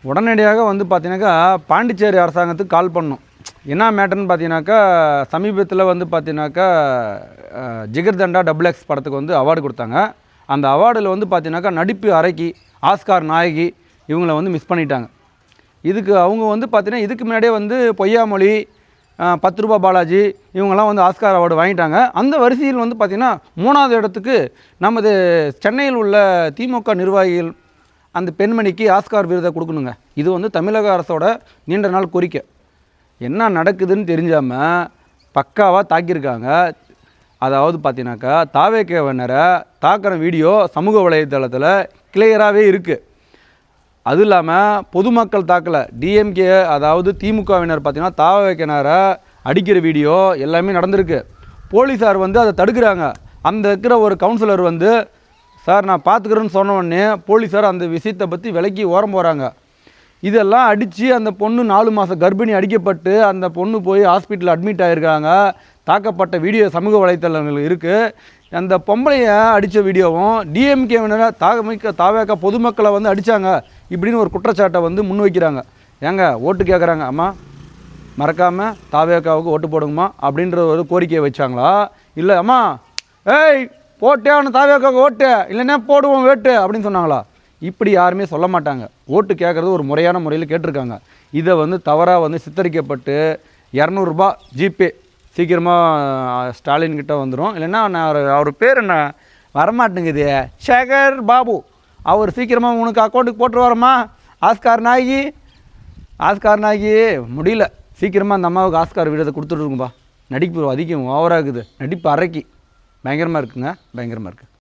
உடனடியாக வந்து பார்த்தீங்கன்னாக்கா பாண்டிச்சேரி அரசாங்கத்துக்கு கால் பண்ணோம். என்ன மேட்டர்னு பார்த்தீங்கன்னாக்கா, சமீபத்தில் வந்து பார்த்தீங்கன்னாக்கா ஜிகர்தண்டா டபுள் எக்ஸ் படத்துக்கு வந்து அவார்டு கொடுத்தாங்க. அந்த அவார்டில் வந்து பார்த்தீங்கன்னாக்கா நடிப்பு அரைக்கி ஆஸ்கார் நாயகி இவங்கள வந்து மிஸ் பண்ணிட்டாங்க. இதுக்கு அவங்க வந்து பார்த்தீங்கன்னா இதுக்கு முன்னாடியே வந்து பொய்யாமொழி, 10 ரூபா பாலாஜி இவங்கெல்லாம் வந்து ஆஸ்கார் அவார்டு வாங்கிட்டாங்க. அந்த வரிசையில் வந்து பார்த்திங்கன்னா 3வது இடத்துக்கு நமது சென்னையில் உள்ள திமுக நிர்வாகிகள் அந்த பெண்மணிக்கு ஆஸ்கார் விருதை கொடுக்கணுங்க. இது வந்து தமிழக அரசோட நீண்ட நாள் கோரிக்கை. என்ன நடக்குதுன்னு தெரிஞ்சாமல் பக்காவாக தாக்கியிருக்காங்க. அதாவது பார்த்தீங்கன்னாக்கா தாவேகேவினரை தாக்கிற வீடியோ சமூக வலைதளத்தில் கிளியராகவே இருக்குது. அதுவும் இல்லாமல் பொதுமக்கள் தாக்கலை, டிஎம்கே அதாவது திமுகவினர் பார்த்திங்கன்னா தாவேகேவினரை அடிக்கிற வீடியோ எல்லாமே நடந்திருக்கு. போலீஸார் வந்து அதை தடுக்கிறாங்க. அந்த இருக்கிற ஒரு கவுன்சிலர் வந்து சார் நான் பார்த்துக்கிறேன்னு சொன்ன உடனே போலீஸார் அந்த விஷயத்தை பற்றி விலக்கி ஓரம் போகிறாங்க. இதெல்லாம் அடித்து அந்த பொண்ணு 4 மாத கர்ப்பிணி அடிக்கப்பட்டு அந்த பொண்ணு போய் ஹாஸ்பிட்டலில் அட்மிட் ஆகிருக்காங்க. தாக்கப்பட்ட வீடியோ சமூக வலைத்தளங்கள் இருக்குது. அந்த பொம்பளையை அடித்த வீடியோவும் டிஎம்கேவினரை தாவேக பொதுமக்களை வந்து அடித்தாங்க இப்படின்னு ஒரு குற்றச்சாட்டை வந்து முன்வைக்கிறாங்க. ஏங்க ஓட்டு கேட்குறாங்க, அம்மா மறக்காமல் தாவேகாவுக்கு ஓட்டு போடுங்கம்மா அப்படின்ற ஒரு கோரிக்கையை வச்சாங்களா? இல்லை அம்மா ஏய் போட்டே அவனு தாவேகாவுக்கு ஓட்டு இல்லைன்னா போடுவோம் வேட்டு அப்படின்னு சொன்னாங்களா? இப்படி யாருமே சொல்ல மாட்டாங்க. ஓட்டு கேட்குறது ஒரு முறையான முறையில் கேட்டிருக்காங்க. இதை வந்து தவறாக வந்து சித்தரிக்கப்பட்டு 200 ரூபா ஜிபே சீக்கிரமாக ஸ்டாலின் கிட்டே வந்துடும். இல்லைன்னா நான் அவர் பேர் என்ன வரமாட்டேங்குது, சேகர் பாபு, அவர் சீக்கிரமாக உனக்கு அக்கௌண்ட்டுக்கு போட்டுருவாரம்மா. ஆஸ்கார் நாயகி முடியல, சீக்கிரமாக அந்த அம்மாவுக்கு ஆஸ்கார் விருதை கொடுத்துட்ருக்கும்பா. நடிப்பு அதிகம் ஓவராகுது, நடிப்பு அரைக்கி பயங்கரமாக இருக்குங்க, பயங்கரமாக இருக்குது.